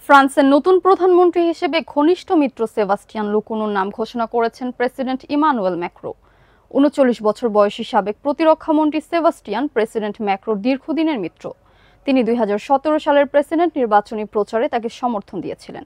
ফ্রান্সের নতুন প্রধানমন্ত্রী হিসেবে ঘনিষ্ঠ মিত্র সেবাস্টিয়ান লুকুনুর নাম ঘোষণা করেছেন প্রেসিডেন্ট ইমানুয়েল ম্যাক্রো। ৩৯ বছর বয়সী সাবেক প্রতিরক্ষামন্ত্রী সেবাস্টিয়ান প্রেসিডেন্ট ম্যাক্রোর দীর্ঘদিনের মিত্র। তিনি ২০১৭ সালের প্রেসিডেন্ট নির্বাচনী প্রচারে তাকে সমর্থন দিয়েছিলেন।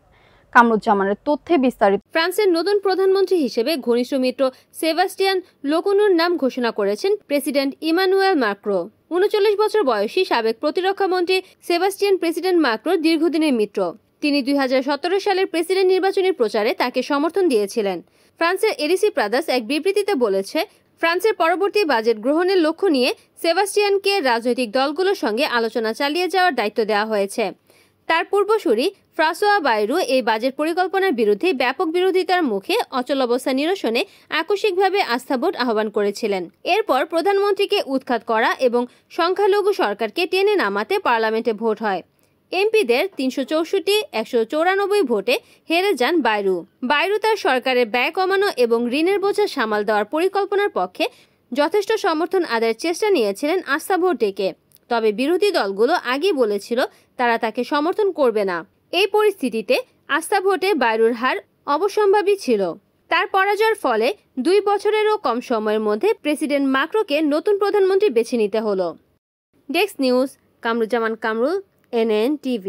কামরুজ্জামানের তথ্যে বিস্তারিত। ফ্রান্সের নতুন প্রধানমন্ত্রী হিসেবে ঘনিষ্ঠ মিত্র সেবাস্টিয়ান লুকুনুর নাম ঘোষণা করেছেন প্রেসিডেন্ট ইমানুয়েল ম্যাক্রো। ৩৯ বছর বয়সী সাবেক প্রতিরক্ষামন্ত্রী সেবাস্টিয়ান প্রেসিডেন্ট ম্যাক্রোর দীর্ঘদিনের মিত্র। তিনি ২০১৭ সালের প্রেসিডেন্ট নির্বাচনী প্রচারে তাকে সমর্থন দিয়েছিলেন। ফ্রান্সের এরিসি প্রাদাস এক বিবৃতিতে বলেছে, ফ্রান্সের পরবর্তী বাজেট গ্রহণের লক্ষ্য নিয়ে সেবাস্টিয়ানকে রাজনৈতিক দলগুলোর সঙ্গে আলোচনা চালিয়ে যাওয়ার দায়িত্ব দেওয়া হয়েছে। তার পূর্বসূরি ফ্রাঁসোয়া বাইরু এই বাজেট পরিকল্পনার বিরুদ্ধে ব্যাপক বিরোধিতার মুখে অচলাবস্থা নিরসনে আকস্মিকভাবে আস্থা ভোট আহ্বান করেছিলেন। এরপর প্রধানমন্ত্রীকে উৎখাত করা এবং সংখ্যালঘু সরকারকে টেনে নামাতে পার্লামেন্টে ভোট হয়। এমপিদের ৩৬৪-১৯৪ ভোটে হেরে যান বাইরু। বাইরু তার সরকারের ব্যয় কমানো এবং ঋণের বোঝা সামাল দেওয়ার পরিকল্পনার পক্ষে যথেষ্ট সমর্থন আদায়ের চেষ্টা নিয়েছিলেন আস্থা ভোট ডেকে। তবে বিরোধী দলগুলো আগেই বলেছিল তারা তাকে সমর্থন করবে না। এই পরিস্থিতিতে আস্থা ভোটে বাইরুর হার অবশ্যম্ভাবী ছিল। তার পরাজয়ের ফলে ২ বছরেরও কম সময়ের মধ্যে প্রেসিডেন্ট ম্যাক্রোকে নতুন প্রধানমন্ত্রী বেছে নিতে হলো। Desk news, Kamruzzaman Kamrul, NN TV।